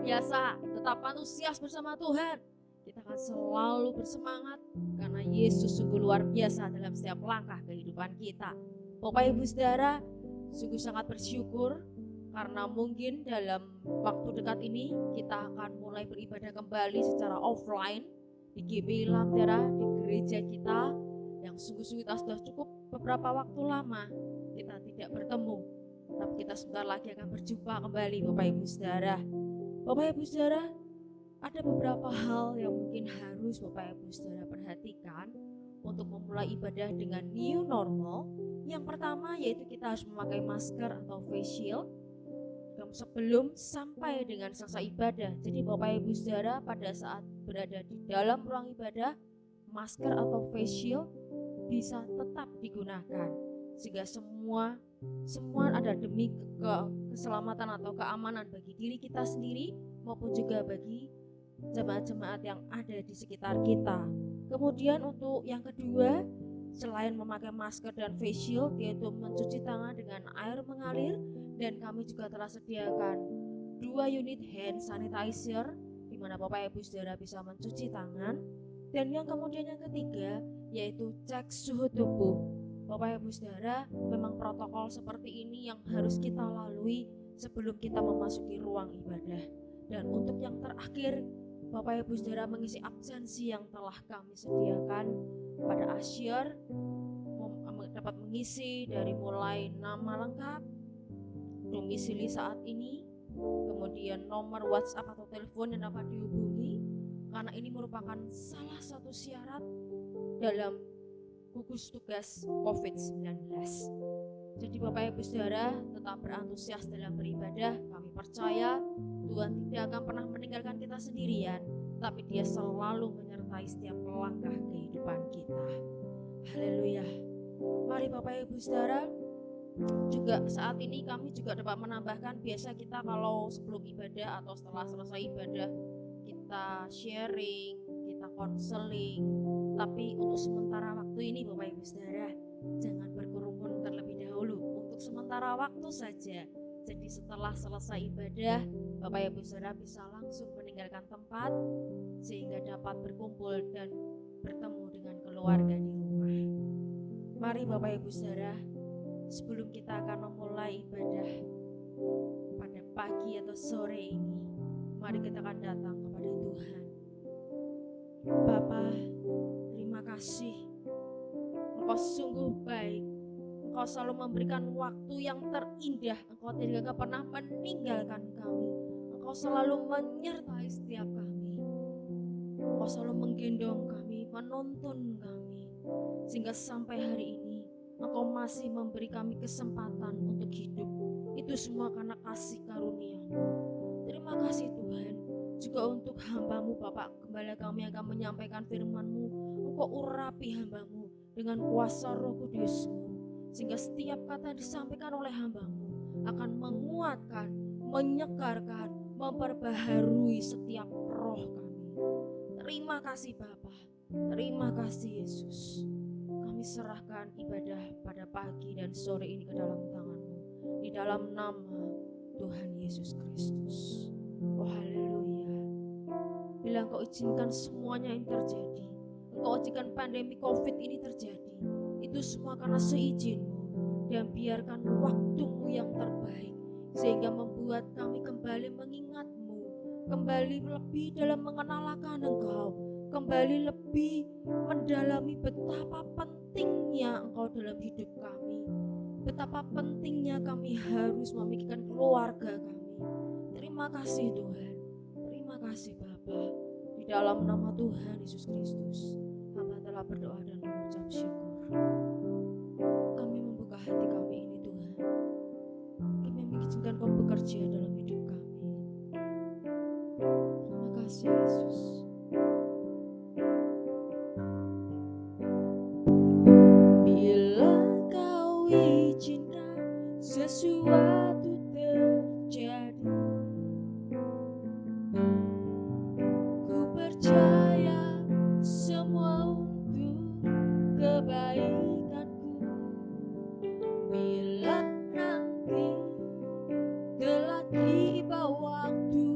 biasa, tetap antusias bersama Tuhan. Kita akan selalu bersemangat karena Yesus sungguh luar biasa dalam setiap langkah kehidupan kita. Bapak Ibu Saudara, sungguh sangat bersyukur karena mungkin dalam waktu dekat ini kita akan mulai beribadah kembali secara offline di GBI Lamtera, di gereja kita yang sungguh-sungguh kita sudah cukup beberapa waktu lama kita tidak bertemu, tapi kita sebentar lagi akan berjumpa kembali Bapak Ibu Saudara. Bapak Ibu Saudara, ada beberapa hal yang mungkin harus Bapak Ibu Saudara perhatikan untuk memulai ibadah dengan new normal. Yang pertama yaitu kita harus memakai masker atau face shield sebelum sampai dengan selesai ibadah. Jadi Bapak Ibu Saudara pada saat berada di dalam ruang ibadah, masker atau face shield bisa tetap digunakan sehingga semua ada demi keselamatan atau keamanan bagi diri kita sendiri maupun juga bagi jemaat-jemaat yang ada di sekitar kita. Kemudian untuk yang kedua, selain memakai masker dan face shield, yaitu mencuci tangan dengan air mengalir, dan kami juga telah sediakan 2 unit hand sanitizer di mana Bapak Ibu Saudara bisa mencuci tangan. Dan yang kemudian yang ketiga yaitu cek suhu tubuh. Bapak Ibu Saudara, memang protokol seperti ini yang harus kita lalui sebelum kita memasuki ruang ibadah. Dan untuk yang terakhir, Bapak Ibu Saudara mengisi absensi yang telah kami sediakan pada asyir, dapat mengisi dari mulai nama lengkap, domisili saat ini, kemudian nomor WhatsApp atau telepon yang dapat dihubungi, karena ini merupakan salah satu syarat dalam gugus tugas COVID-19. Jadi Bapak Ibu Saudara tetap berantusias dalam beribadah. Kami percaya Tuhan tidak akan pernah meninggalkan kita sendirian, tapi Dia selalu menyertai setiap langkah kehidupan kita. Haleluya. Mari Bapak Ibu Saudara, juga saat ini kami juga dapat menambahkan, biasa kita kalau sebelum ibadah atau setelah selesai ibadah kita sharing, kita konseling. Tapi untuk sementara waktu ini Bapak Ibu Saudara, jangan berkerumun terlebih dahulu, untuk sementara waktu saja. Jadi setelah selesai ibadah, Bapak Ibu Saudara bisa langsung meninggalkan tempat sehingga dapat berkumpul dan bertemu dengan keluarga di rumah. Mari Bapak Ibu Saudara, sebelum kita akan memulai ibadah pada pagi atau sore ini, mari kita akan datang kepada Tuhan. Bapa, terima kasih. Engkau sungguh baik. Engkau selalu memberikan waktu yang terindah. Engkau tidak pernah meninggalkan kami. Engkau selalu menyertai setiap kami. Engkau selalu menggendong kami, menuntun kami, sehingga sampai hari ini Engkau masih memberi kami kesempatan untuk hidup. Itu semua karena kasih karunia-Mu. Terima kasih Tuhan. Juga untuk hamba-Mu Bapak Gembala kami akan menyampaikan firman-Mu. Engkau urapi hamba-Mu dengan kuasa Roh Kudus-Mu, sehingga setiap kata yang disampaikan oleh hamba-Mu akan menguatkan, menyegarkan, memperbaharui setiap roh kami. Terima kasih Bapa. Terima kasih Yesus. Kami serahkan ibadah pada pagi dan sore ini ke dalam tangan-Mu, di dalam nama Tuhan Yesus Kristus. Oh haleluya. Bila Engkau izinkan semuanya yang terjadi, Engkau izinkan pandemi COVID ini terjadi, itu semua karena seizin-Mu, dan biarkan waktu-Mu yang terbaik sehingga membuat kami kembali mengingat-Mu, kembali lebih dalam mengenal akan Engkau, kembali lebih mendalami betapa pentingnya Engkau dalam hidup kami, betapa pentingnya kami harus memikirkan keluarga kami. Terima kasih Tuhan. Terima kasih Bapa. Di dalam nama Tuhan Yesus Kristus, hamba telah berdoa dan mengucap syukur. Kami membuka hati kami ini Tuhan. Kami mengizinkan Kau bekerja dalam hidup kami. Terima kasih Yesus. Bila Kau izinkan sesuatu terjadi, ku percaya semua untuk kebaikanku. Bila nanti telah tiba waktu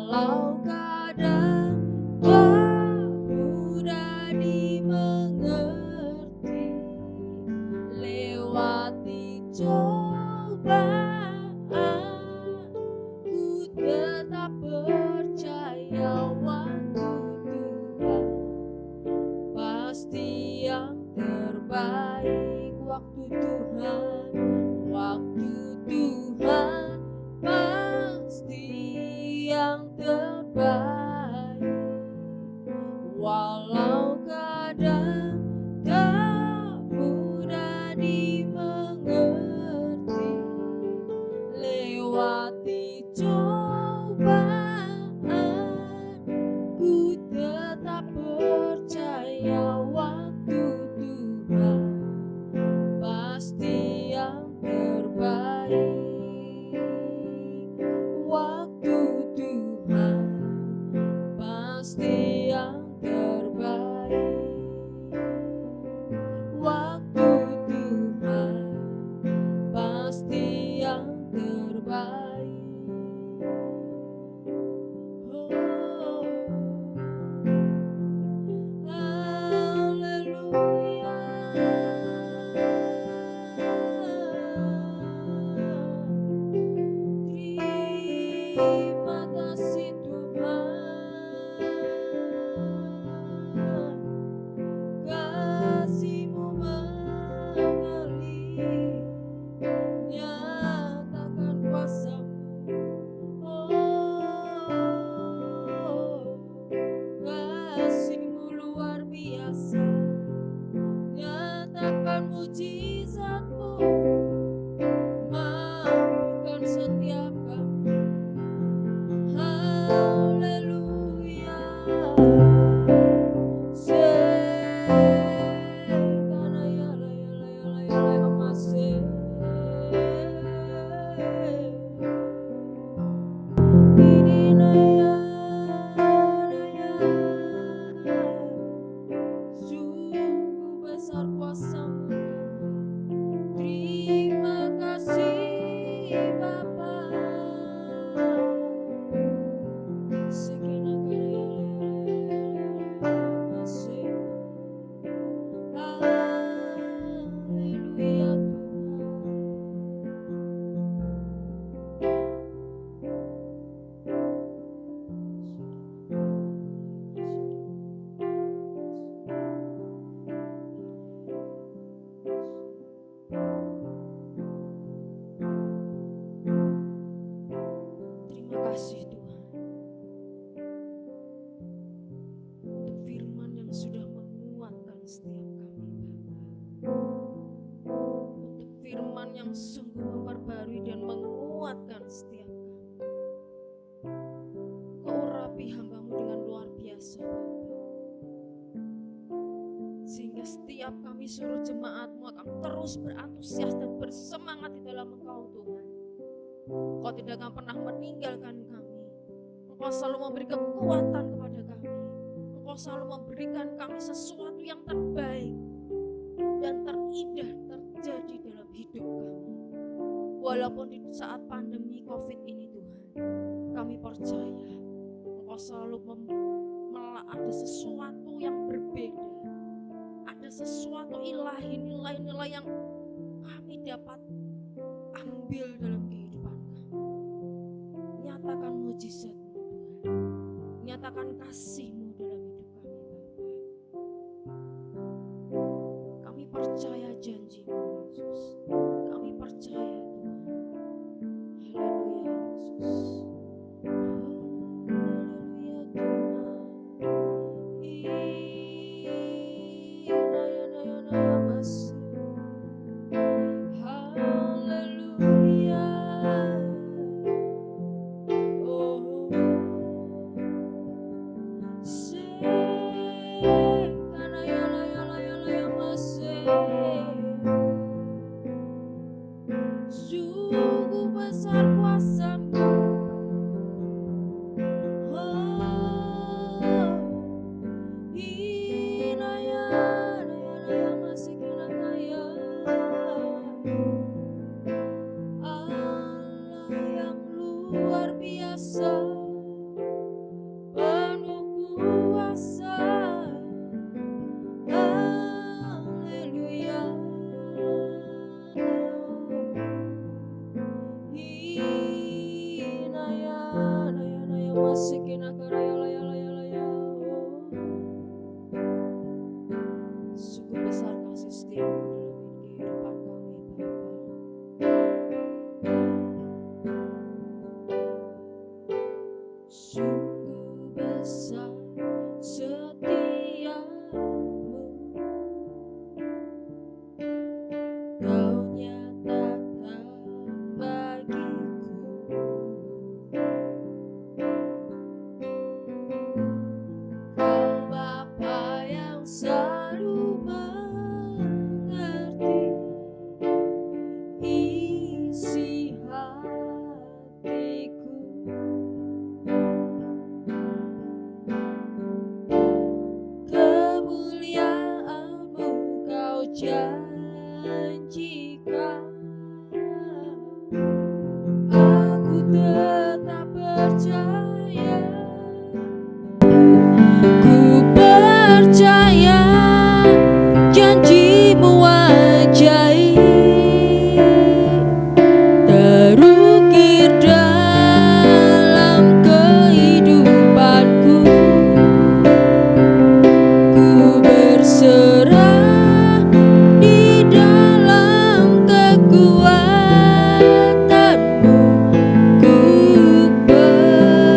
Walau kadang tak mudah dimengerti, lewati cobaan, ku tetap percaya waktu Tuhan pasti yang terbaik. Waktu Tuhan pasti yang terbaik. Walau kadang tak mudah dimengerti, lewati cobaan, ku tetap percaya waktu Tuhan pasti yang terbaik. Waktu Tuhan pasti yang terbaik. Waktu Tuhan pasti yang terbaik. Oh, haleluya. Terima kasih Tuhan, kasih-Mu mengalir, nyatakan kuasa-Mu. Oh, kasih-Mu luar biasa, nyatakan mujizat-Mu, mampukan setiap kami. Haleluya. Karena ya masih sungguh besar kuasa-Mu Tuhan. Terima kasih Bapa. Haleluya terima kasih Tuhan untuk firman yang sudah menguatkan setiap kami Bapa, untuk firman yang sungguh memperbarui dan menguatkan setiap kami. Kau urapi hamba-Mu dengan luar biasa Bapa, sehingga setiap kami seluruh jemaat-Mu akan terus berantusias dan bersemangat di dalam Engkau Tuhan. Engkau tidak akan pernah meninggalkan kami. Engkau selalu memberi kekuatan kepada kami. Engkau selalu memberikan kami sesuatu yang terbaik dan terindah terjadi dalam hidup kami. Walaupun di saat pandemi COVID ini Tuhan, kami percaya Engkau selalu ada sesuatu yang berbeda. Ada sesuatu ilahi, nilai-nilai yang kami dapat ambil dalam kehidupan kami. Nyatakan mujizat-Mu Tuhan, nyatakan kasih-Mu dalam hidup kami Bapa. Kami percaya janji-Mu Yesus, kami percaya Tuhan. Haleluya Yesus. Haleluya Tuhan. Haleluya. Oh, Sungguh besar setiamu, Kau nyatakan bagiku. Kau Bapa yang selalu mengerti isi hatiku. Kemuliaan-Mu Kau janjikan, aku tetap percaya. Ku percaya janji-Mu ajaib terukir dalam kehidupanku. Ku berserah di dalam kekuatan-Mu, ku percaya.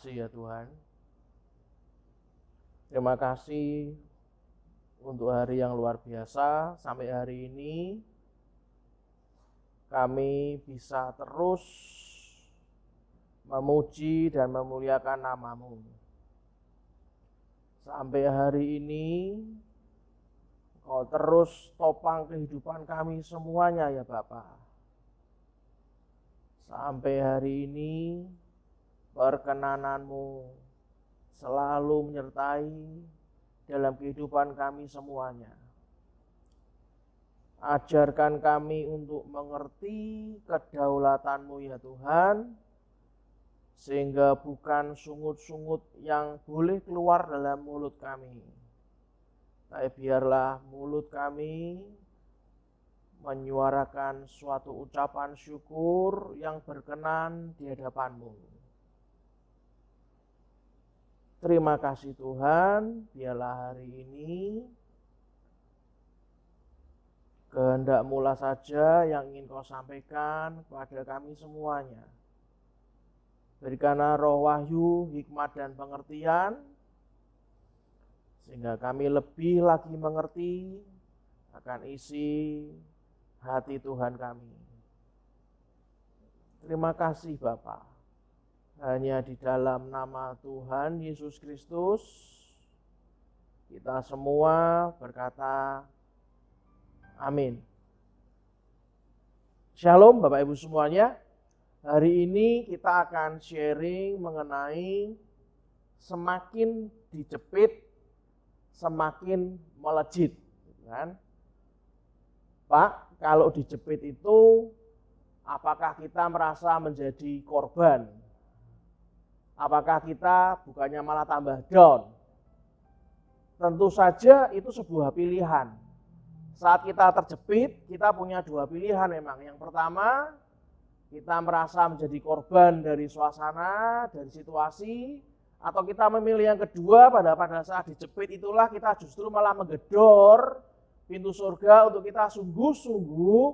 kasih ya Tuhan. Terima kasih untuk hari yang luar biasa. Sampai hari ini kami bisa terus memuji dan memuliakan nama-Mu. Sampai hari ini Kau terus topang kehidupan kami semuanya ya Bapa. Sampai hari ini perkenanan-Mu selalu menyertai dalam kehidupan kami semuanya. Ajarkan kami untuk mengerti kedaulatan-Mu ya Tuhan, sehingga bukan sungut-sungut yang boleh keluar dalam mulut kami. Tapi biarlah mulut kami menyuarakan suatu ucapan syukur yang berkenan di hadapan-Mu. Terima kasih Tuhan, biarlah hari ini kehendak-Mu lah saja yang ingin Kau sampaikan kepada kami semuanya. Berikanlah roh wahyu, hikmat dan pengertian, sehingga kami lebih lagi mengerti akan isi hati Tuhan kami. Terima kasih Bapa. Hanya di dalam nama Tuhan Yesus Kristus kita semua berkata amin. Shalom Bapak Ibu semuanya. Hari ini kita akan sharing mengenai semakin dijepit semakin melejit, kan? Pak, kalau dijepit itu apakah kita merasa menjadi korban? Apakah kita bukannya malah tambah down? Tentu saja itu sebuah pilihan. Saat kita terjepit, kita punya dua pilihan memang. Yang pertama, kita merasa menjadi korban dari suasana, dari situasi, atau kita memilih yang kedua, pada saat dijepit itulah kita justru malah menggedor pintu surga untuk kita sungguh-sungguh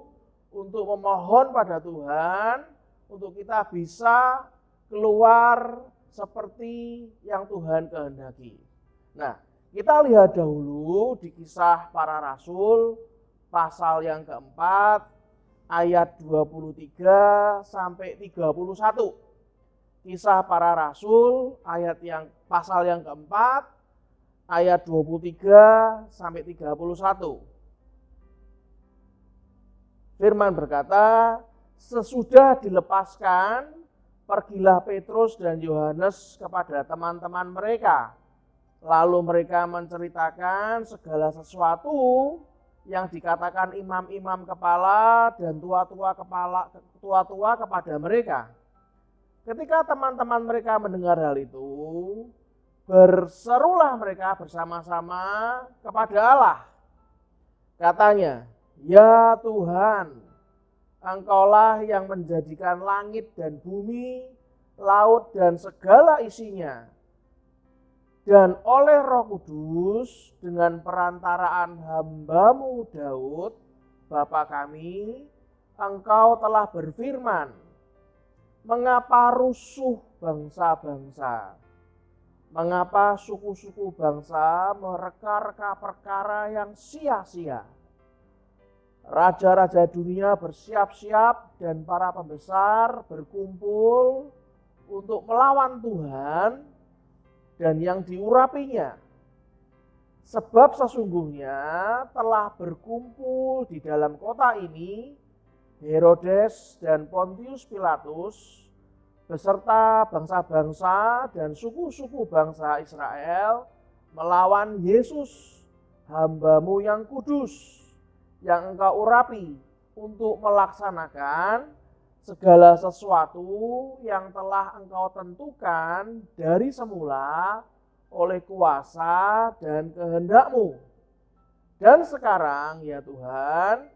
untuk memohon pada Tuhan, untuk kita bisa keluar seperti yang Tuhan kehendaki. Nah, kita lihat dahulu di Kisah Para Rasul pasal yang keempat ayat 23 sampai 31. Kisah Para Rasul pasal yang keempat ayat 23 sampai 31. Firman berkata, sesudah dilepaskan, pergilah Petrus dan Yohanes kepada teman-teman mereka. Lalu mereka menceritakan segala sesuatu yang dikatakan imam-imam kepala dan tua-tua kepada mereka. Ketika teman-teman mereka mendengar hal itu, berserulah mereka bersama-sama kepada Allah. Katanya, ya Tuhan, Engkaulah yang menjadikan langit dan bumi, laut dan segala isinya. Dan oleh Roh Kudus dengan perantaraan hamba-Mu Daud, Bapa kami, Engkau telah berfirman, mengapa rusuh bangsa-bangsa? Mengapa suku-suku bangsa mereka-reka perkara yang sia-sia? Raja-raja dunia bersiap-siap dan para pembesar berkumpul untuk melawan Tuhan dan yang diurapinya. Sebab sesungguhnya telah berkumpul di dalam kota ini Herodes dan Pontius Pilatus beserta bangsa-bangsa dan suku-suku bangsa Israel melawan Yesus, hamba-Mu yang kudus, yang Engkau urapi untuk melaksanakan segala sesuatu yang telah Engkau tentukan dari semula oleh kuasa dan kehendak-Mu. Dan sekarang ya Tuhan,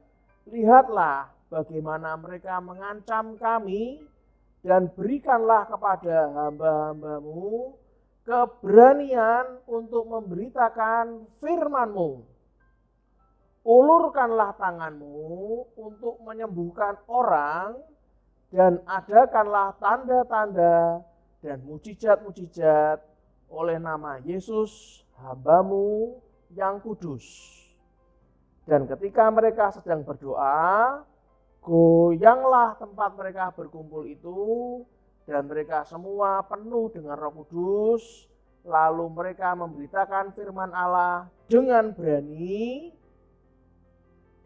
lihatlah bagaimana mereka mengancam kami, dan berikanlah kepada hamba-hamba-Mu keberanian untuk memberitakan firman-Mu. Ulurkanlah tangan-Mu untuk menyembuhkan orang, dan adakanlah tanda-tanda dan mujizat-mujizat oleh nama Yesus, hamba-Mu yang kudus. Dan ketika mereka sedang berdoa, goyanglah tempat mereka berkumpul itu, dan mereka semua penuh dengan Roh Kudus. Lalu mereka memberitakan firman Allah dengan berani.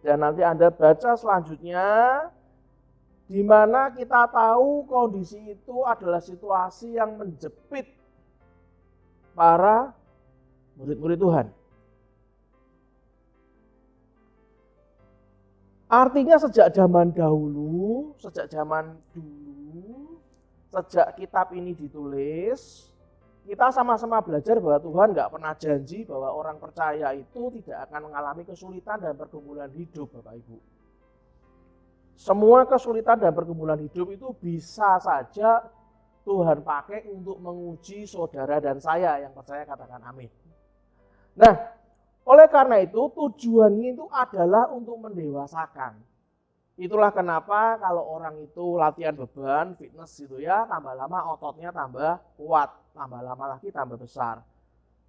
Dan nanti Anda baca selanjutnya, di mana kita tahu kondisi itu adalah situasi yang menjepit para murid-murid Tuhan. Artinya sejak zaman dulu, sejak kitab ini ditulis, kita sama-sama belajar bahwa Tuhan nggak pernah janji bahwa orang percaya itu tidak akan mengalami kesulitan dan pergumulan hidup, Bapak Ibu. Semua kesulitan dan pergumulan hidup itu bisa saja Tuhan pakai untuk menguji saudara dan saya yang percaya, katakan amin. Nah, oleh karena itu tujuannya itu adalah untuk mendewasakan. Itulah kenapa kalau orang itu latihan beban, fitness gitu ya, tambah lama ototnya tambah kuat, tambah lama lagi tambah besar.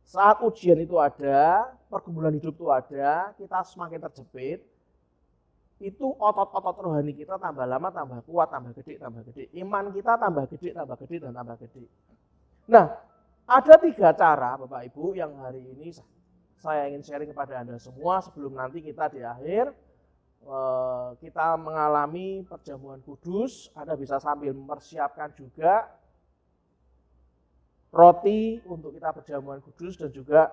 Saat ujian itu ada, pergumulan hidup itu ada, kita semakin terjepit, itu otot-otot rohani kita tambah lama tambah kuat, tambah gede, tambah gede. Iman kita tambah gede, dan tambah gede. Nah, ada 3 cara Bapak Ibu yang hari ini saya ingin sharing kepada Anda semua sebelum nanti kita di akhir kita mengalami perjamuan kudus. Anda bisa sambil mempersiapkan juga roti untuk kita perjamuan kudus dan juga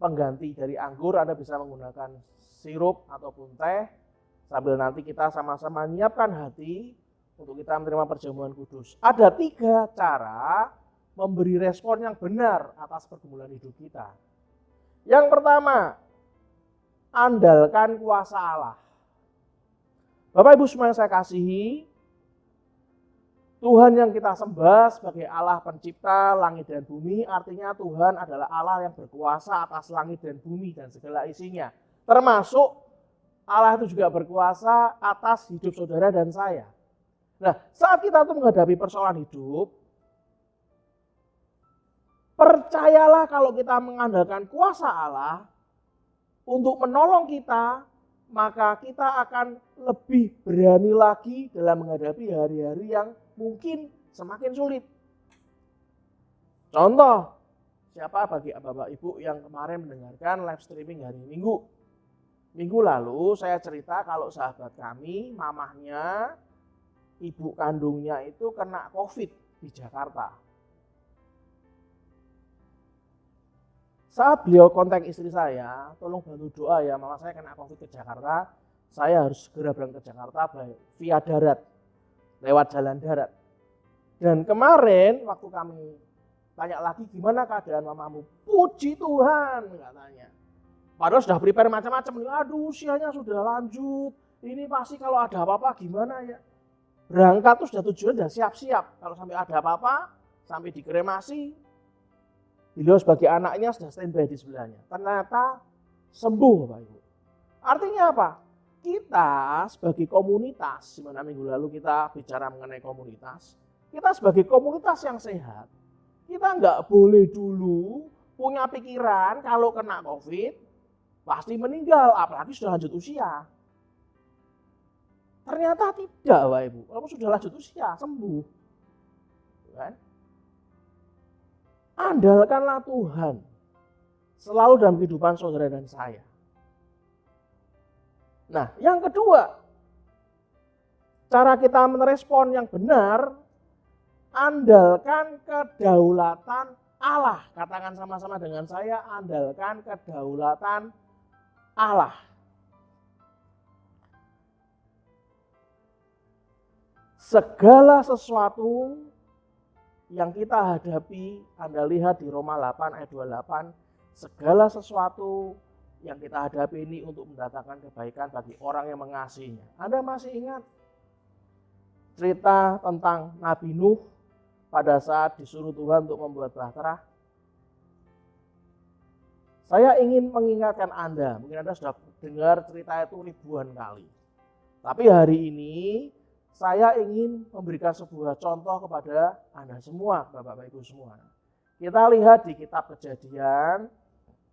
pengganti dari anggur. Anda bisa menggunakan sirup ataupun teh sambil nanti kita sama-sama menyiapkan hati untuk kita menerima perjamuan kudus. Ada 3 cara memberi respon yang benar atas pergumulan hidup kita. Yang pertama, andalkan kuasa Allah. Bapak Ibu semua yang saya kasihi, Tuhan yang kita sembah sebagai Allah pencipta langit dan bumi, artinya Tuhan adalah Allah yang berkuasa atas langit dan bumi dan segala isinya. Termasuk Allah itu juga berkuasa atas hidup saudara dan saya. Nah, saat kita tuh menghadapi persoalan hidup, percayalah kalau kita mengandalkan kuasa Allah untuk menolong kita, maka kita akan lebih berani lagi dalam menghadapi hari-hari yang mungkin semakin sulit. Contoh, siapa bagi Bapak Ibu yang kemarin mendengarkan live streaming hari Minggu? Minggu lalu saya cerita kalau sahabat kami, mamahnya, ibu kandungnya itu kena COVID di Jakarta. Saat beliau kontak istri saya, tolong bantu doa ya, mama saya kena COVID ke Jakarta, saya harus segera berangkat ke Jakarta via darat, lewat jalan darat. Dan kemarin waktu kami tanya lagi gimana keadaan mamamu, puji Tuhan katanya. Padahal sudah prepare macam-macam, aduh usianya sudah lanjut, ini pasti kalau ada apa-apa gimana ya. Berangkat tuh sudah tujuan, sudah siap-siap, kalau sampai ada apa-apa, sampai dikremasi, beliau sebagai anaknya sudah standby di sebelahnya. Ternyata sembuh Bapak Ibu. Artinya apa? Kita sebagai komunitas, di mana minggu lalu kita bicara mengenai komunitas, kita sebagai komunitas yang sehat, kita nggak boleh dulu punya pikiran kalau kena COVID pasti meninggal, apalagi sudah lanjut usia. Ternyata tidak Bapak Ibu, kalau sudah lanjut usia sembuh. Kan? Andalkanlah Tuhan selalu dalam kehidupan saudara dan saya. Nah, yang kedua, cara kita merespon yang benar, andalkan kedaulatan Allah. Katakan sama-sama dengan saya, andalkan kedaulatan Allah. Segala sesuatu yang kita hadapi, Anda lihat di Roma 8 ayat 28, segala sesuatu yang kita hadapi ini untuk mendatangkan kebaikan bagi orang yang mengasihinya. Anda masih ingat cerita tentang Nabi Nuh pada saat disuruh Tuhan untuk membuat bahtera? Saya ingin mengingatkan Anda, mungkin Anda sudah dengar cerita itu ribuan kali. Tapi hari ini saya ingin memberikan sebuah contoh kepada Anda semua, Bapak Ibu semua. Kita lihat di kitab Kejadian,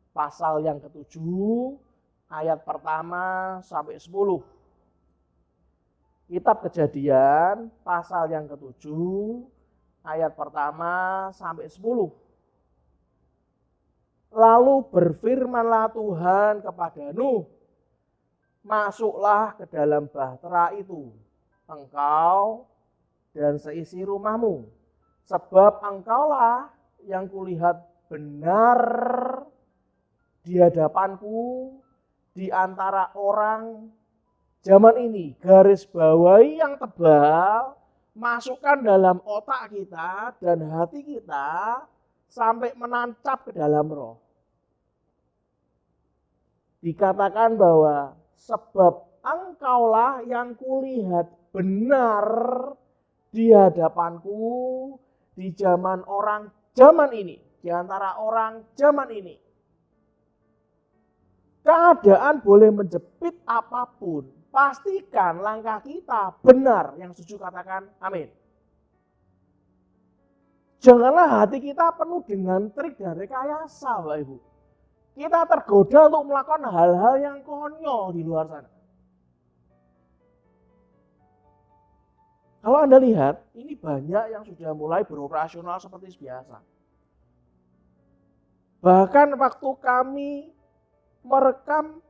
pasal yang ke-7, ayat pertama sampai 10. Kitab Kejadian, pasal yang ke-7, ayat pertama sampai 10. Lalu berfirmanlah Tuhan kepada Nuh, masuklah ke dalam bahtera itu, engkau dan seisi rumahmu, sebab engkaulah yang kulihat benar di hadapanku di antara orang zaman ini. Garis bawahi yang tebal, masukkan dalam otak kita dan hati kita sampai menancap ke dalam roh. Dikatakan bahwa sebab engkaulah yang kulihat benar di hadapanku di zaman orang zaman ini, di antara orang zaman ini. Keadaan boleh menjepit apapun, pastikan langkah kita benar. Yang setuju katakan amin. Janganlah hati kita penuh dengan trik dan rekayasa, Bapak Ibu. Kita tergoda untuk melakukan hal-hal yang konyol di luar sana. Kalau Anda lihat, ini banyak yang sudah mulai beroperasional seperti biasa. Bahkan waktu kami merekam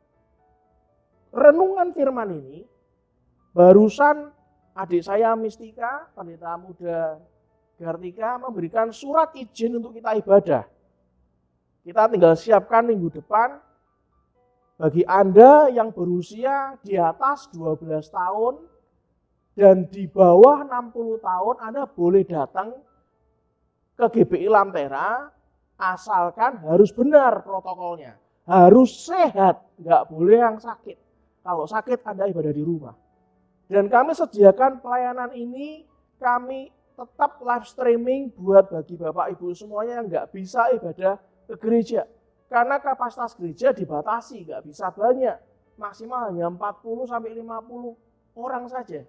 renungan firman ini, barusan adik saya Mistika, pendeta muda Gartika, memberikan surat izin untuk kita ibadah. Kita tinggal siapkan minggu depan. Bagi Anda yang berusia di atas 12 tahun dan di bawah 60 tahun, Anda boleh datang ke GBI Lamtera, asalkan harus benar protokolnya. Harus sehat, nggak boleh yang sakit. Kalau sakit Anda ibadah di rumah. Dan kami sediakan pelayanan ini, kami tetap live streaming buat bagi Bapak Ibu semuanya yang nggak bisa ibadah ke gereja. Karena kapasitas gereja dibatasi, nggak bisa banyak. Maksimal hanya 40-50 orang saja.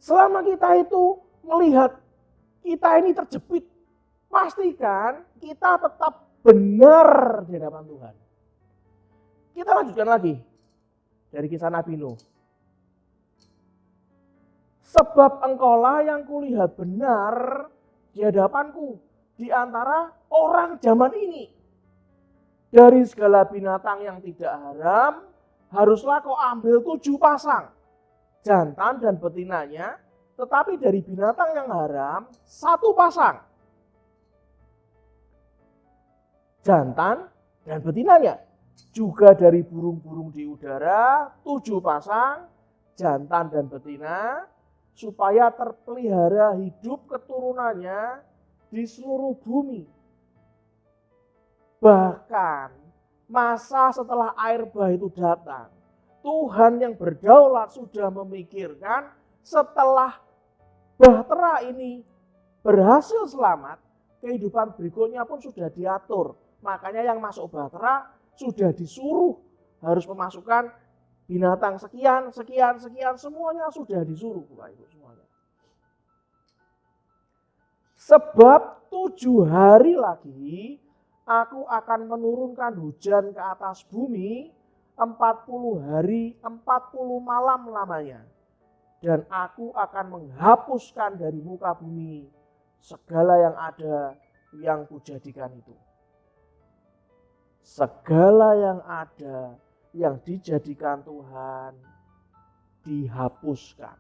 Selama kita itu melihat kita ini terjepit, pastikan kita tetap benar di hadapan Tuhan. Kita lanjutkan lagi dari kisah Nabi Nuh. Sebab engkaulah yang kulihat benar di hadapanku di antara orang zaman ini. Dari segala binatang yang tidak haram, haruslah kau ambil 7 pasang, jantan dan betinanya, tetapi dari binatang yang haram, 1 pasang, jantan dan betinanya. Juga dari burung-burung di udara, 7 pasang, jantan dan betina, supaya terpelihara hidup keturunannya di seluruh bumi. Bahkan masa setelah air bah itu datang, Tuhan yang berdaulat sudah memikirkan setelah bahtera ini berhasil selamat, kehidupan berikutnya pun sudah diatur. Makanya yang masuk bahtera sudah disuruh harus memasukkan binatang sekian, semuanya sudah disuruh, Bapak Ibu semuanya. Sebab 7 hari lagi aku akan menurunkan hujan ke atas bumi 40 hari, 40 malam lamanya. Dan aku akan menghapuskan dari muka bumi segala yang ada yang kujadikan itu. Segala yang ada yang dijadikan Tuhan dihapuskan.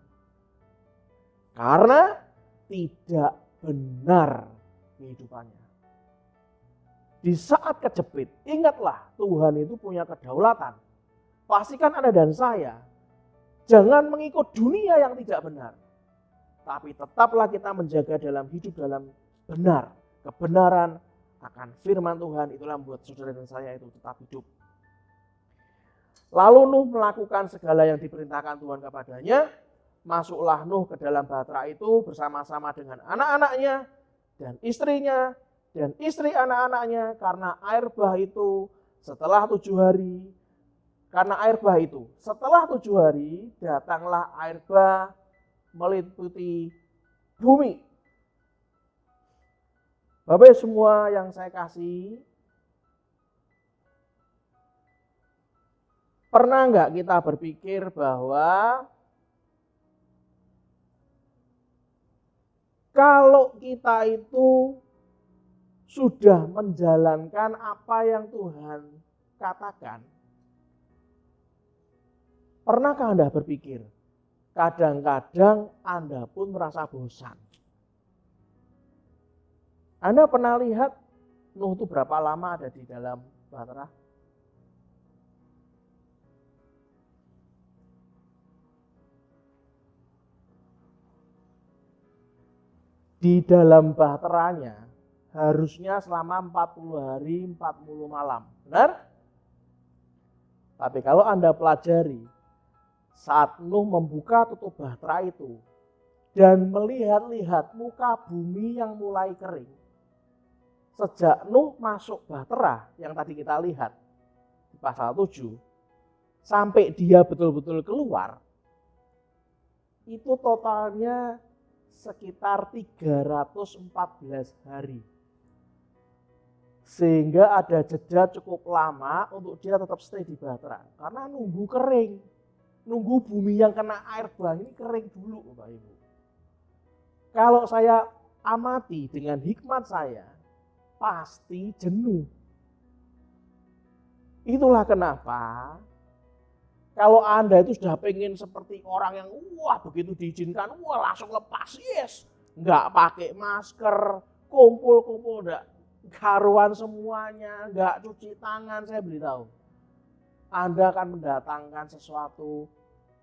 Karena tidak benar kehidupannya. Di saat kejepit, ingatlah Tuhan itu punya kedaulatan. Pastikan Anda dan saya jangan mengikut dunia yang tidak benar. Tapi tetaplah kita menjaga dalam hidup dalam benar. Kebenaran akan firman Tuhan, itulah membuat saudara dan saya itu tetap hidup. Lalu Nuh melakukan segala yang diperintahkan Tuhan kepadanya. Masuklah Nuh ke dalam bahtera itu bersama-sama dengan anak-anaknya dan istrinya dan istri anak-anaknya, karena air bah itu setelah 7 hari karena air bah itu. Setelah 7 hari, datanglah air bah meliputi bumi. Bapak semua yang saya kasih, pernah nggak kita berpikir bahwa kalau kita itu sudah menjalankan apa yang Tuhan katakan, pernahkah Anda berpikir, kadang-kadang Anda pun merasa bosan? Anda pernah lihat Nuh itu berapa lama ada di dalam bahtera? Di dalam bahteranya harusnya selama 40 hari 40 malam. Benar? Tapi kalau Anda pelajari, saat Nuh membuka tutup bahtera itu dan melihat-lihat muka bumi yang mulai kering, sejak Nuh masuk bahtera yang tadi kita lihat di pasal 7, sampai dia betul-betul keluar, itu totalnya sekitar 314 hari. Sehingga ada jeda cukup lama untuk dia tetap stay di bahtera. Karena nunggu kering. Nunggu bumi yang kena air bah ini kering dulu, Bapak Ibu. Kalau saya amati dengan hikmat saya, pasti jenuh. Itulah kenapa kalau Anda itu sudah pengen seperti orang yang begitu diizinkan, langsung lepas, yes. Nggak pakai masker, kumpul-kumpul, enggak karuan semuanya, nggak cuci tangan, saya beritahu. Anda akan mendatangkan sesuatu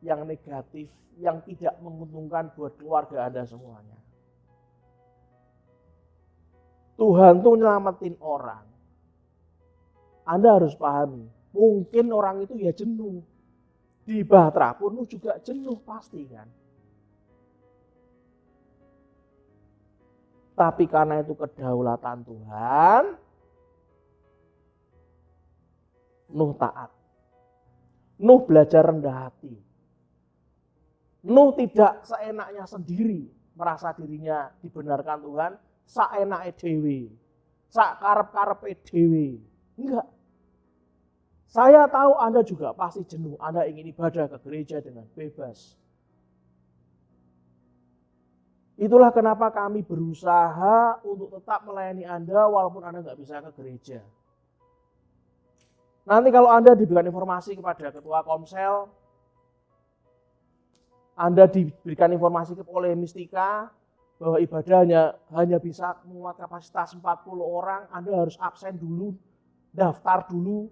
yang negatif, yang tidak menguntungkan buat keluarga Anda semuanya. Tuhan tuh nyelamatin orang. Anda harus pahami, mungkin orang itu ya jenuh. Di bahtera pun juga jenuh pasti kan. Tapi karena itu kedaulatan Tuhan, Nuh taat. Nuh belajar rendah hati. Nuh tidak seenaknya sendiri merasa dirinya dibenarkan Tuhan, saenake dhewe, sak karep-karepe dhewe. Enggak. Saya tahu Anda juga pasti jenuh. Anda ingin ibadah ke gereja dengan bebas. Itulah kenapa kami berusaha untuk tetap melayani Anda walaupun Anda nggak bisa ke gereja. Nanti kalau Anda diberikan informasi kepada ketua komsel, Anda diberikan informasi oleh Mistika bahwa ibadahnya hanya bisa memuat kapasitas 40 orang, Anda harus absen dulu, daftar dulu,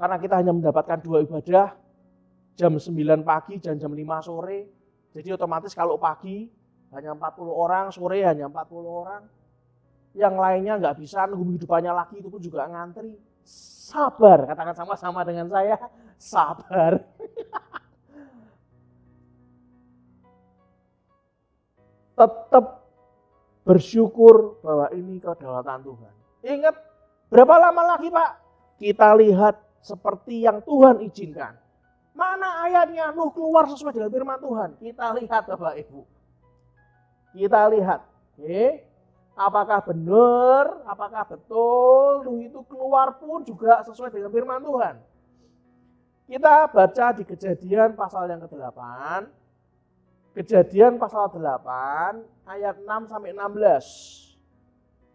karena kita hanya mendapatkan 2 ibadah, jam 9 pagi dan jam 5 sore. Jadi otomatis kalau pagi hanya 40 orang, sore hanya 40 orang. Yang lainnya nggak bisa nunggu hidupannya lagi, itu pun juga ngantri. Sabar, katakan sama-sama dengan saya, sabar. Tetap bersyukur bahwa ini kedaulatan Tuhan. Ingat, berapa lama lagi Pak? Kita lihat seperti yang Tuhan izinkan. Mana ayatnya Nuh keluar sesuai dengan firman Tuhan? Kita lihat Bapak Ibu. Kita lihat, apakah benar, apakah betul Nuh itu keluar pun juga sesuai dengan firman Tuhan. Kita baca di Kejadian pasal yang ke-8. Kejadian pasal 8 ayat 6 sampai 16.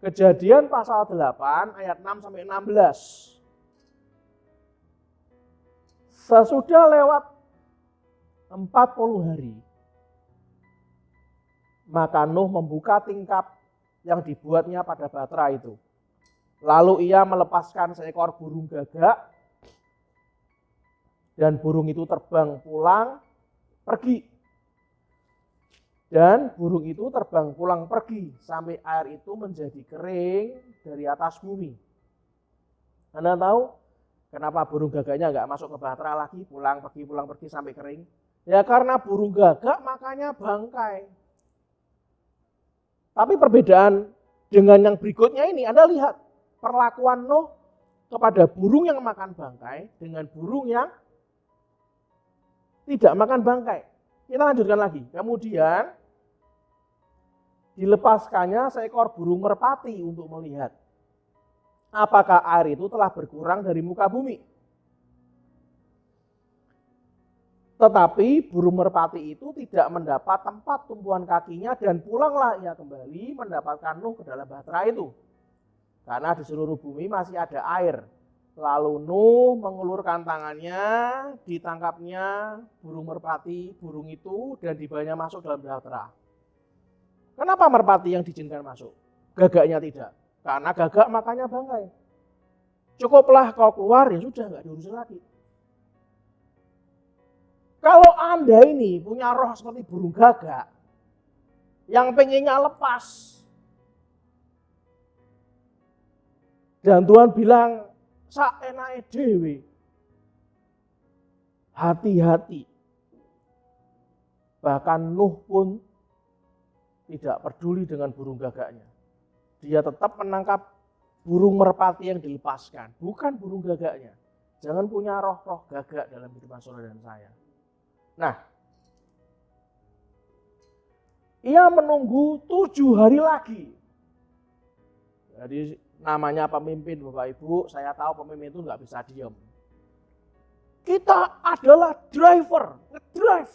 Kejadian pasal 8 ayat 6 sampai 16. Sesudah lewat 40 hari, maka Nuh membuka tingkap yang dibuatnya pada bahtera itu. Lalu ia melepaskan seekor burung gagak, dan burung itu terbang pulang pergi. Dan burung itu terbang pulang pergi sampai air itu menjadi kering dari atas bumi. Anda tahu kenapa burung gagaknya nggak masuk ke bahtera lagi, pulang pergi sampai kering? Ya karena burung gagak makanya bangkai. Tapi perbedaan dengan yang berikutnya ini, Anda lihat perlakuan Nuh kepada burung yang makan bangkai dengan burung yang tidak makan bangkai. Kita lanjutkan lagi. Kemudian dilepaskannya seekor burung merpati untuk melihat apakah air itu telah berkurang dari muka bumi. Tetapi burung merpati itu tidak mendapat tempat tumpuan kakinya dan pulanglah ia kembali mendapatkan Nuh ke dalam bahtera itu. Karena di seluruh bumi masih ada air. Lalu Nuh mengulurkan tangannya, ditangkapnya burung merpati, burung itu, dan dibawanya masuk dalam bahtera. Kenapa merpati yang diizinkan masuk? Gagaknya tidak. Karena gagak makanya bangkai. Cukuplah kau keluar, ya sudah, nggak diurusin lagi. Kalau Anda ini punya roh seperti burung gagak, yang pengennya lepas, dan Tuhan bilang, saenake dhewe, hati-hati. Bahkan Nuh pun tidak peduli dengan burung gagaknya. Dia tetap menangkap burung merpati yang dilepaskan, bukan burung gagaknya. Jangan punya roh-roh gagak dalam kehidupan saudara dan saya. Nah, ia menunggu 7 hari lagi. Jadi namanya pemimpin Bapak Ibu, saya tahu pemimpin itu nggak bisa diam. Kita adalah driver, ngedrive.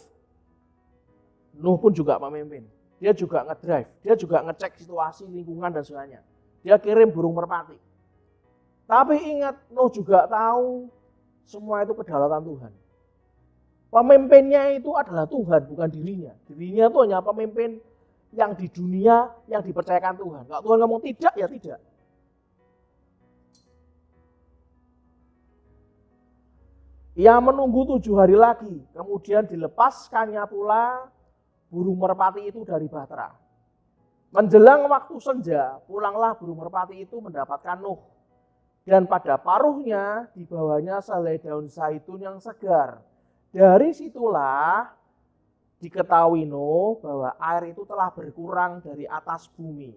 Nuh pun juga pemimpin. Dia juga ngedrive, dia juga ngecek situasi lingkungan dan sebagainya. Dia kirim burung merpati. Tapi ingat, Nuh juga tahu semua itu kedaulatan Tuhan. Pemimpinnya itu adalah Tuhan, bukan dirinya. Dirinya itu hanya pemimpin yang di dunia yang dipercayakan Tuhan. Kalau Tuhan ngomong tidak, ya tidak. Ia menunggu 7 hari lagi, kemudian dilepaskannya pula burung merpati itu dari bahtera. Menjelang waktu senja, pulanglah burung merpati itu mendapatkan Nuh. Dan pada paruhnya dibawanya selai daun zaitun yang segar. Dari situlah diketahui Nuh bahwa air itu telah berkurang dari atas bumi.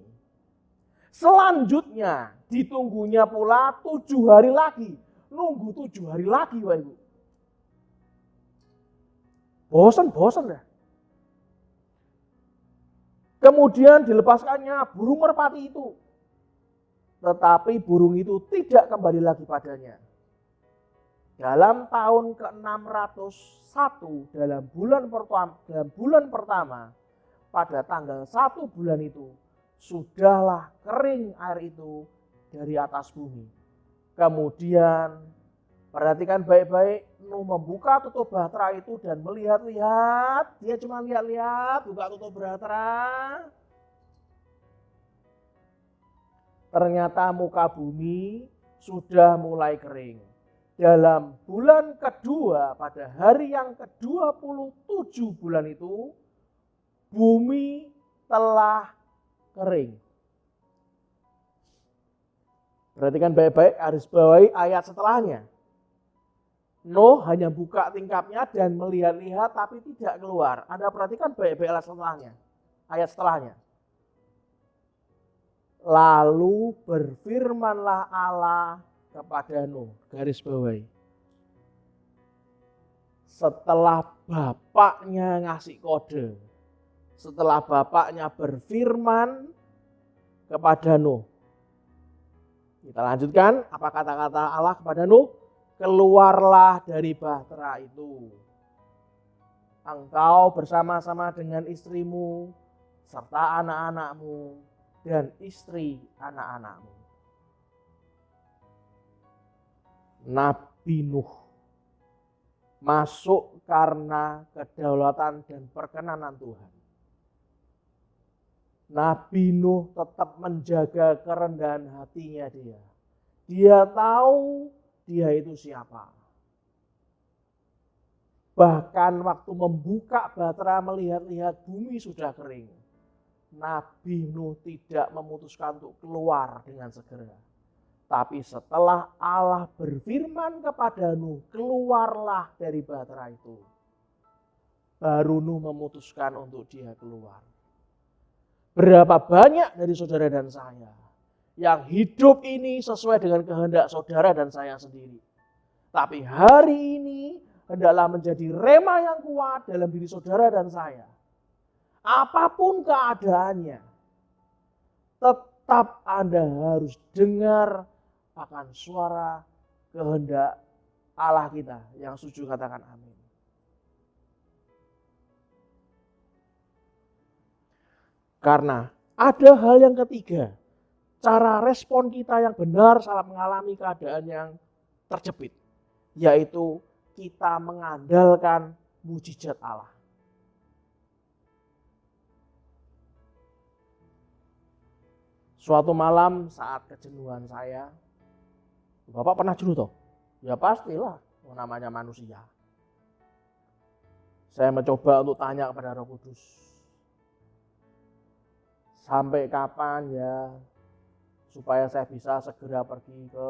Selanjutnya ditunggunya pula 7 hari lagi. Nunggu 7 hari lagi, Bapak Ibu. Bosan ya. Kemudian dilepaskannya burung merpati itu. Tetapi burung itu tidak kembali lagi padanya. Dalam tahun ke-601 dalam bulan pertama pada tanggal 1 bulan itu sudahlah kering air itu dari atas bumi. Kemudian perhatikan baik-baik, Nuh membuka tutup bahtera itu dan melihat-lihat. Dia cuma lihat-lihat, buka tutup bahtera. Ternyata muka bumi sudah mulai kering. Dalam bulan kedua, pada hari yang ke-27 bulan itu, bumi telah kering. Perhatikan baik-baik, harus bawahi ayat setelahnya. Nuh hanya buka tingkapnya dan melihat-lihat tapi tidak keluar. Anda perhatikan baik-baik ayat setelahnya. Lalu berfirmanlah Allah kepada Nuh, garis bawahi. Setelah bapaknya ngasih kode, setelah bapaknya berfirman kepada Nuh. Kita lanjutkan, apa kata-kata Allah kepada Nuh? Keluarlah dari bahtera itu. Engkau bersama-sama dengan istrimu, serta anak-anakmu, dan istri anak-anakmu. Nabi Nuh masuk karena kedaulatan dan perkenanan Tuhan. Nabi Nuh tetap menjaga kerendahan hatinya dia. Dia tahu dia itu siapa. Bahkan waktu membuka bahtera melihat-lihat bumi sudah kering. Nabi Nuh tidak memutuskan untuk keluar dengan segera. Tapi setelah Allah berfirman kepada Nuh, keluarlah dari bahtera itu. Baru Nuh memutuskan untuk dia keluar. Berapa banyak dari saudara dan saya yang hidup ini sesuai dengan kehendak saudara dan saya sendiri. Tapi hari ini hendaklah menjadi rema yang kuat dalam diri saudara dan saya. Apapun keadaannya, tetap Anda harus dengar akan suara kehendak Allah kita. Yang setuju katakan amin. Karena ada hal yang ketiga, cara respon kita yang benar saat mengalami keadaan yang terjepit, yaitu kita mengandalkan mujizat Allah. Suatu malam saat kejenuhan saya, Bapak pernah jenuh toh? Ya pastilah, namanya manusia. Saya mencoba untuk tanya kepada Roh Kudus, sampai kapan ya supaya saya bisa segera pergi ke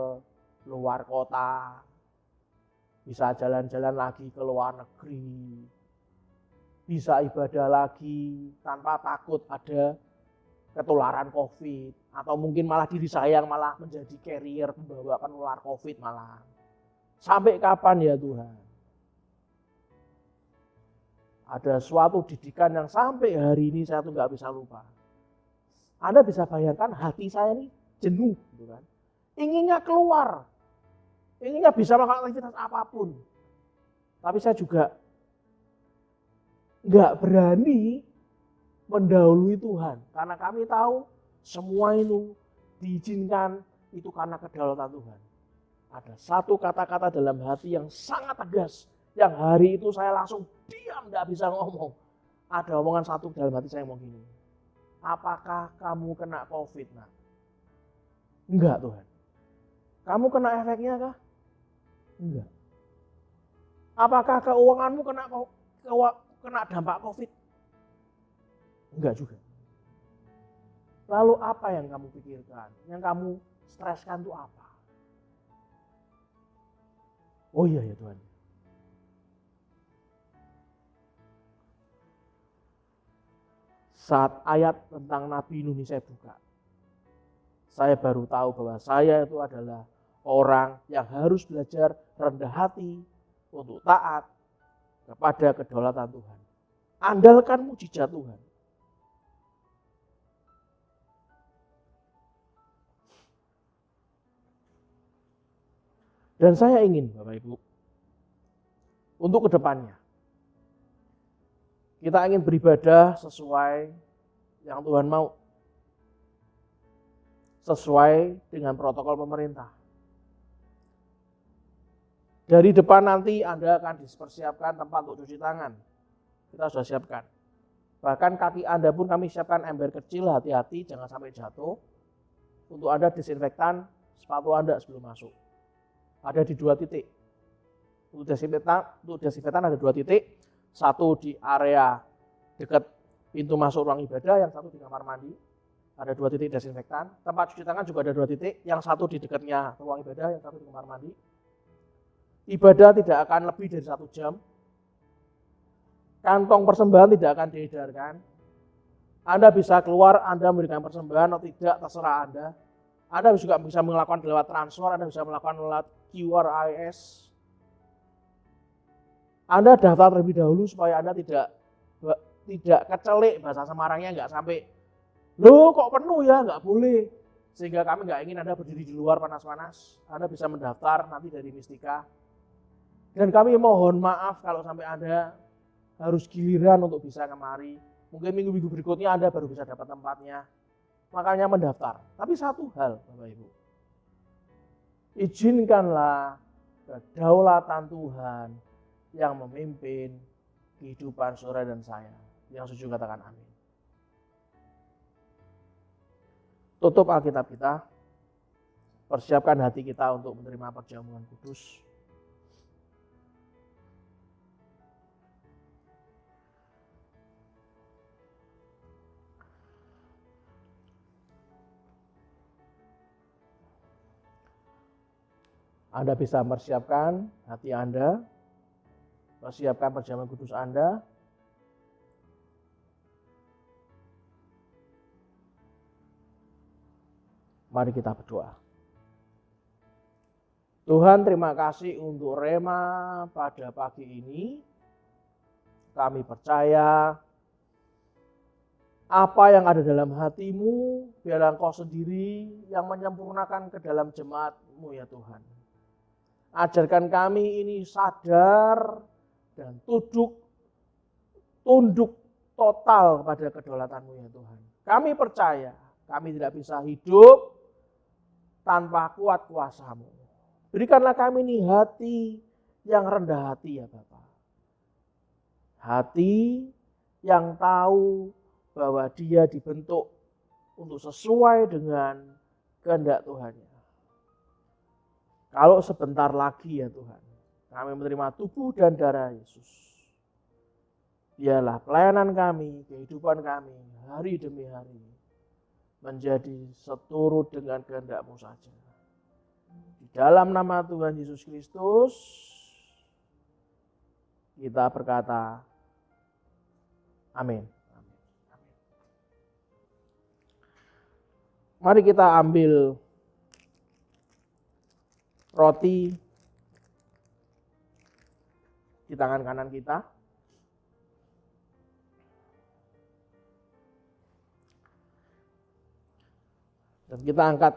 luar kota, bisa jalan-jalan lagi ke luar negeri, bisa ibadah lagi tanpa takut ada ketularan COVID, atau mungkin malah diri saya yang malah menjadi carrier membawa penular COVID malah. Sampai kapan ya Tuhan? Ada suatu didikan yang sampai hari ini saya tuh nggak bisa lupa. Anda bisa bayangkan hati saya ini jenuh, gitu kan? Inginnya keluar, inginnya bisa melakukan aktivitas apapun. Tapi saya juga nggak berani mendahului Tuhan, karena kami tahu semua itu diizinkan itu karena kedaulatan Tuhan. Ada satu kata-kata dalam hati yang sangat tegas, yang hari itu saya langsung diam, nggak bisa ngomong. Ada omongan satu dalam hati saya ngomong gini, apakah kamu kena COVID, nak? Enggak Tuhan. Kamu kena efeknya kah? Enggak. Apakah keuanganmu kena dampak COVID? Enggak juga. Lalu apa yang kamu pikirkan? Yang kamu streskan itu apa? Oh iya ya Tuhan. Saat ayat tentang Nabi Nuh ini saya buka, saya baru tahu bahwa saya itu adalah orang yang harus belajar rendah hati untuk taat kepada kedaulatan Tuhan. Andalkan mujizat Tuhan. Dan saya ingin Bapak Ibu, untuk kedepannya, kita ingin beribadah sesuai yang Tuhan mau. Sesuai dengan protokol pemerintah. Dari depan nanti Anda akan dipersiapkan tempat untuk cuci tangan. Kita sudah siapkan. Bahkan kaki Anda pun kami siapkan ember kecil, hati-hati jangan sampai jatuh. Untuk Anda disinfektan sepatu Anda sebelum masuk. Ada di 2 titik. Untuk desinfektan ada 2 titik. Satu di area dekat pintu masuk ruang ibadah, yang satu di kamar mandi. Ada 2 titik desinfektan. Tempat cuci tangan juga ada 2 titik. Yang satu di dekatnya ruang ibadah, yang satu di kamar mandi. Ibadah tidak akan lebih dari 1 jam. Kantong persembahan tidak akan diedarkan. Anda bisa keluar, Anda memberikan persembahan atau tidak, terserah Anda. Anda juga bisa melakukan lewat transfer, Anda bisa melakukan lewat QRIS. Anda daftar terlebih dahulu supaya Anda tidak kecelik, bahasa Semarangnya nggak sampai, loh kok penuh ya, nggak boleh. Sehingga kami nggak ingin Anda berdiri di luar panas-panas. Anda bisa mendaftar nanti dari Mistika. Dan kami mohon maaf kalau sampai Anda harus giliran untuk bisa kemari. Mungkin minggu-minggu berikutnya Anda baru bisa dapat tempatnya. Makanya mendaftar. Tapi satu hal Bapak Ibu, izinkanlah kedaulatan Tuhan yang memimpin kehidupan saudara dan saya. Yang setuju katakan amin. Tutup Alkitab kita. Persiapkan hati kita untuk menerima perjamuan kudus. Anda bisa mempersiapkan hati Anda, persiapkan perjamuan kudus Anda. Mari kita berdoa. Tuhan, terima kasih untuk rema pada pagi ini. Kami percaya apa yang ada dalam hatimu, biarlah Engkau sendiri yang menyempurnakan ke dalam jemaat-Mu ya Tuhan. Ajarkan kami ini sadar dan tunduk total kepada kedaulatan-Mu ya Tuhan. Kami percaya kami tidak bisa hidup tanpa kuat kuasa-Mu. Berikanlah kami ini hati yang rendah hati ya Bapa. Hati yang tahu bahwa dia dibentuk untuk sesuai dengan kehendak Tuhannya. Kalau sebentar lagi ya Tuhan, kami menerima tubuh dan darah Yesus. Biarlah pelayanan kami, kehidupan kami, hari demi hari, menjadi seturut dengan kehendak-Mu saja. Di dalam nama Tuhan Yesus Kristus, kita berkata, amin. Mari kita ambil roti di tangan kanan kita. Dan kita angkat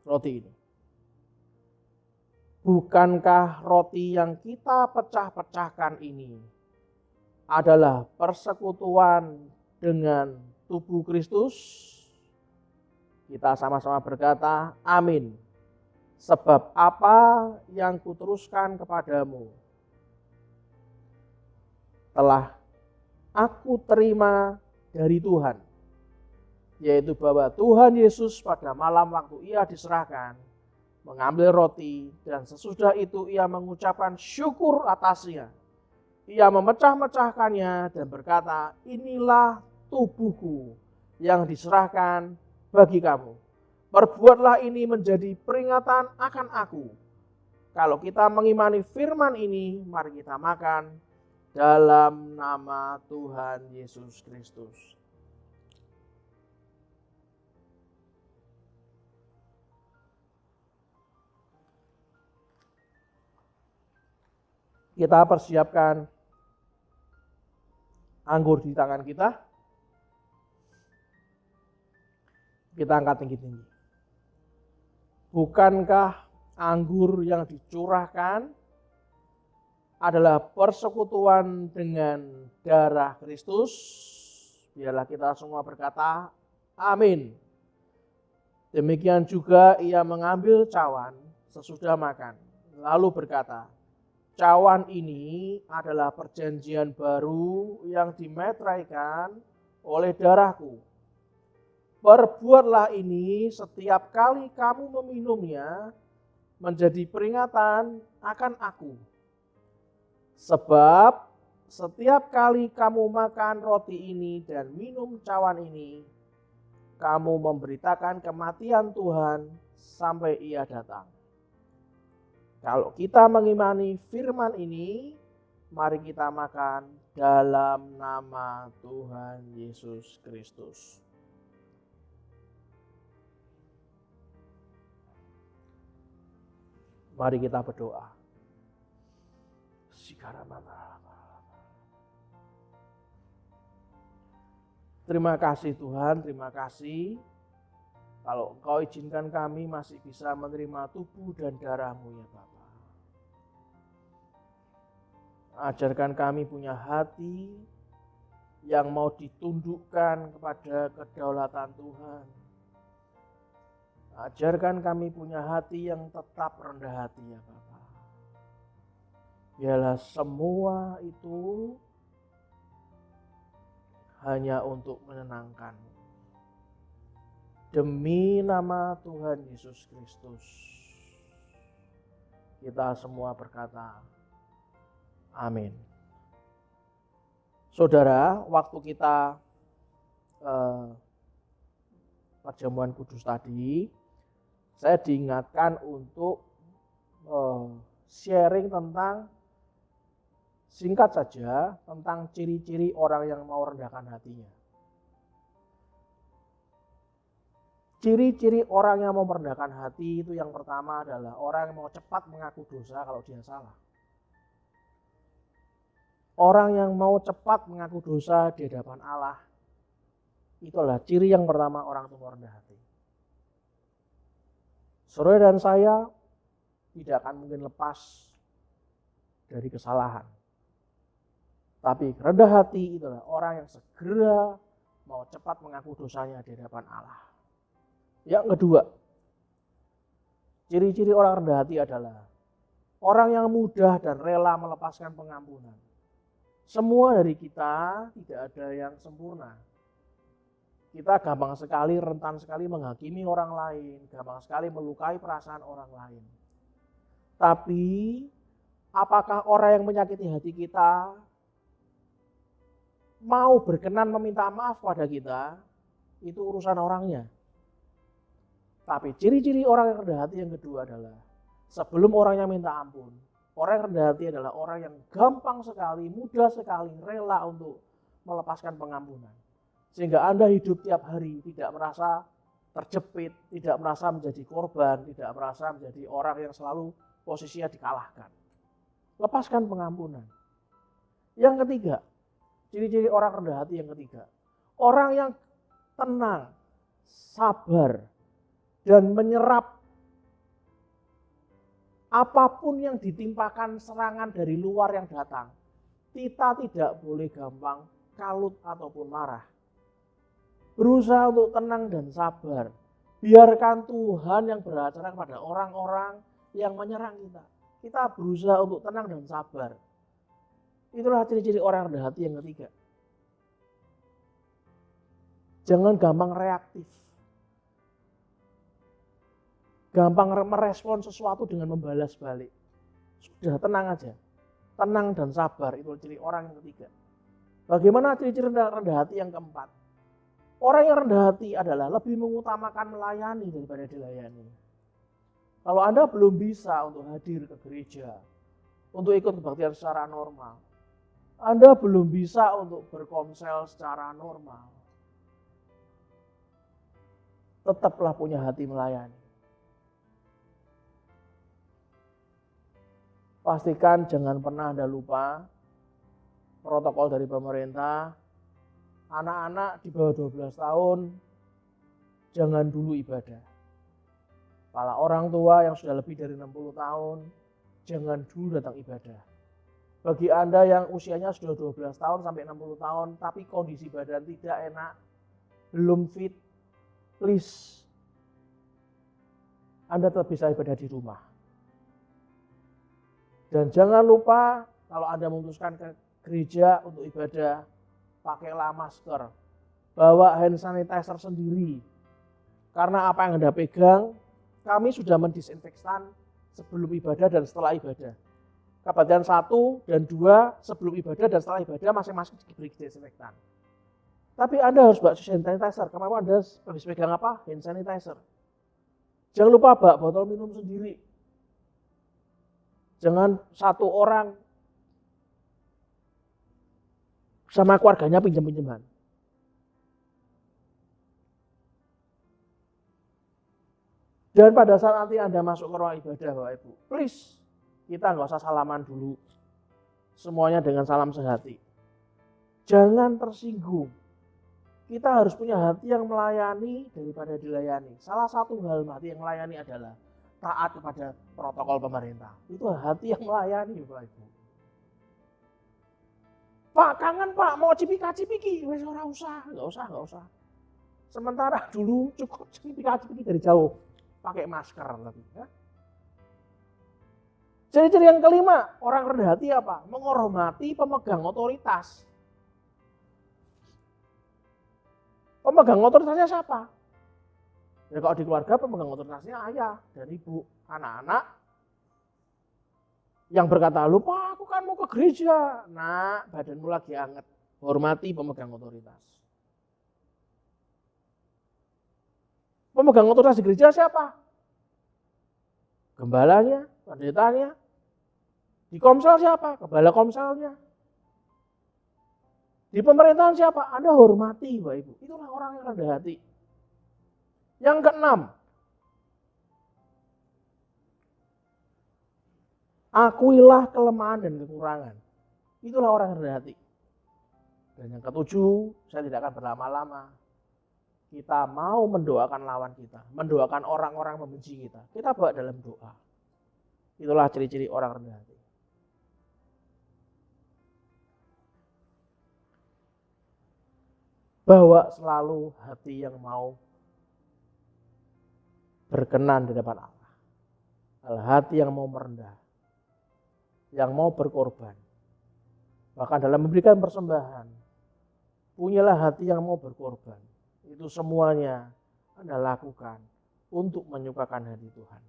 roti ini. Bukankah roti yang kita pecah-pecahkan ini adalah persekutuan dengan tubuh Kristus? Kita sama-sama berkata, amin. Sebab apa yang kuteruskan kepadamu telah aku terima dari Tuhan, yaitu bahwa Tuhan Yesus pada malam waktu ia diserahkan, mengambil roti, dan sesudah itu ia mengucapkan syukur atasnya. Ia memecah-mecahkannya dan berkata, inilah tubuhku yang diserahkan bagi kamu. Perbuatlah ini menjadi peringatan akan aku. Kalau kita mengimani firman ini, mari kita makan dalam nama Tuhan Yesus Kristus. Kita persiapkan anggur di tangan kita. Kita angkat tinggi-tinggi. Bukankah anggur yang dicurahkan adalah persekutuan dengan darah Kristus? Biarlah kita semua berkata, amin. Demikian juga ia mengambil cawan sesudah makan, lalu berkata, cawan ini adalah perjanjian baru yang dimeteraikan oleh darahku. Perbuatlah ini setiap kali kamu meminumnya menjadi peringatan akan aku. Sebab setiap kali kamu makan roti ini dan minum cawan ini, kamu memberitakan kematian Tuhan sampai ia datang. Kalau kita mengimani firman ini, mari kita makan dalam nama Tuhan Yesus Kristus. Mari kita berdoa. Terima kasih Tuhan, terima kasih. Kalau Engkau izinkan kami masih bisa menerima tubuh dan darah-Mu ya Bapa. Ajarkan kami punya hati yang mau ditundukkan kepada kedaulatan Tuhan. Ajarkan kami punya hati yang tetap rendah hati ya Bapa. Biarlah semua itu hanya untuk menyenangkan. Demi nama Tuhan Yesus Kristus, kita semua berkata, amin. Saudara, waktu kita perjamuan kudus tadi, saya diingatkan untuk sharing tentang, singkat saja, tentang ciri-ciri orang yang mau rendahkan hatinya. Ciri-ciri orang yang mau merendahkan hati itu yang pertama adalah orang yang mau cepat mengaku dosa kalau dia salah. Orang yang mau cepat mengaku dosa di hadapan Allah, itu adalah ciri yang pertama orang itu rendah hati. Saudara dan saya tidak akan mungkin lepas dari kesalahan. Tapi rendah hati itu adalah orang yang segera mau cepat mengaku dosanya di hadapan Allah. Yang kedua, ciri-ciri orang rendah hati adalah orang yang mudah dan rela melepaskan pengampunan. Semua dari kita tidak ada yang sempurna. Kita gampang sekali, rentan sekali menghakimi orang lain, gampang sekali melukai perasaan orang lain. Tapi, apakah orang yang menyakiti hati kita mau berkenan meminta maaf pada kita? Itu urusan orangnya. Tapi ciri-ciri orang yang rendah hati yang kedua adalah sebelum orangnya minta ampun, orang yang rendah hati adalah orang yang gampang sekali, mudah sekali, rela untuk melepaskan pengampunan. Sehingga Anda hidup tiap hari tidak merasa terjepit, tidak merasa menjadi korban, tidak merasa menjadi orang yang selalu posisinya dikalahkan. Lepaskan pengampunan. Yang ketiga, ciri-ciri orang rendah hati yang ketiga, orang yang tenang, sabar, dan menyerap apapun yang ditimpakan serangan dari luar yang datang. Kita tidak boleh gampang kalut ataupun marah. Berusaha untuk tenang dan sabar. Biarkan Tuhan yang beracara kepada orang-orang yang menyerang kita. Kita berusaha untuk tenang dan sabar. Itulah ciri-ciri orang rendah hati yang ketiga. Jangan gampang reaktif. Gampang merespon sesuatu dengan membalas balik. Sudah, tenang aja. Tenang dan sabar, itu ciri orang yang ketiga. Bagaimana ciri-ciri rendah hati yang keempat? Orang yang rendah hati adalah lebih mengutamakan melayani daripada dilayani. Kalau Anda belum bisa untuk hadir ke gereja, untuk ikut kebaktian secara normal, Anda belum bisa untuk berkomsel secara normal, tetaplah punya hati melayani. Pastikan jangan pernah Anda lupa protokol dari pemerintah. Anak-anak di bawah 12 tahun jangan dulu ibadah. Para orang tua yang sudah lebih dari 60 tahun jangan dulu datang ibadah. Bagi Anda yang usianya sudah 12 tahun sampai 60 tahun tapi kondisi badan tidak enak, belum fit, please Anda tetap bisa ibadah di rumah. Dan jangan lupa kalau Anda memutuskan ke gereja untuk ibadah, pakailah masker, bawa hand sanitizer sendiri. Karena apa yang Anda pegang, kami sudah mendisinfektan sebelum ibadah dan setelah ibadah. Kebaktian 1 dan 2 sebelum ibadah dan setelah ibadah masing-masing diberi disinfektan. Tapi Anda harus bawa hand sanitizer. Kenapa Anda habis pegang apa? Hand sanitizer. Jangan lupa bawa botol minum sendiri. Jangan satu orang sama keluarganya pinjam-pinjaman. Dan pada saat nanti Anda masuk ke ruang ibadah, Bapak Ibu, please, kita nggak usah salaman dulu. Semuanya dengan salam sehati. Jangan tersinggung. Kita harus punya hati yang melayani daripada dilayani. Salah satu hal hati yang melayani adalah taat kepada protokol pemerintah. Itu hati yang melayani, Bapak Ibu. Pak, kangen Pak, mau cipika-cipiki. Wes ora usah, enggak usah. Sementara dulu cukup cipika-cipiki dari jauh, pakai masker lagi. Ya. Ciri-ciri yang kelima, orang rendah hati apa? Menghormati pemegang otoritas. Pemegang otoritasnya siapa? Ya kalau di keluarga pemegang otoritasnya ayah dan ibu, anak-anak yang berkata, lupa aku kan mau ke gereja. Nah, badanmu lagi anget. Hormati pemegang otoritas. Pemegang otoritas di gereja siapa? Gembalanya, pendetanya. Di komsel siapa? Kepala komselnya. Di pemerintahan siapa? Anda hormati, Bapak Ibu. Itulah orang yang rendah hati. Yang keenam, akuilah kelemahan dan kekurangan. Itulah orang yang rendah hati. Dan yang ketujuh, saya tidak akan berlama-lama. Kita mau mendoakan lawan kita, mendoakan orang-orang membenci kita. Kita bawa dalam doa. Itulah ciri-ciri orang rendah hati. Bawa selalu hati yang mau berkenan di depan Allah. Hati yang mau merendah, yang mau berkorban. Bahkan dalam memberikan persembahan, punyalah hati yang mau berkorban. Itu semuanya Anda lakukan untuk menyukakan hati Tuhan.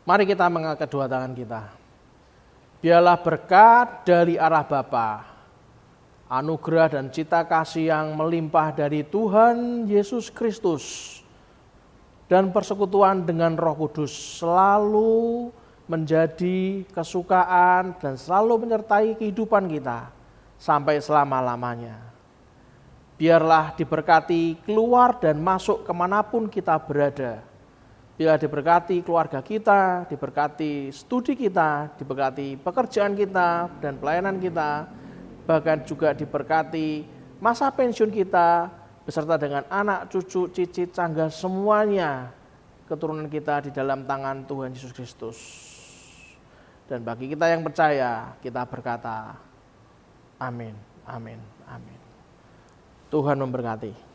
Mari kita mengangkat kedua tangan kita. Biarlah berkat dari arah Bapa, anugerah dan cita kasih yang melimpah dari Tuhan Yesus Kristus, dan persekutuan dengan Roh Kudus selalu menjadi kesukaan dan selalu menyertai kehidupan kita sampai selama-lamanya. Biarlah diberkati keluar dan masuk kemanapun kita berada. Biarlah diberkati keluarga kita, diberkati studi kita, diberkati pekerjaan kita dan pelayanan kita, bahkan juga diberkati masa pensiun kita, beserta dengan anak, cucu, cicit, cangga, semuanya keturunan kita di dalam tangan Tuhan Yesus Kristus. Dan bagi kita yang percaya, kita berkata, amin, amin, amin. Tuhan memberkati.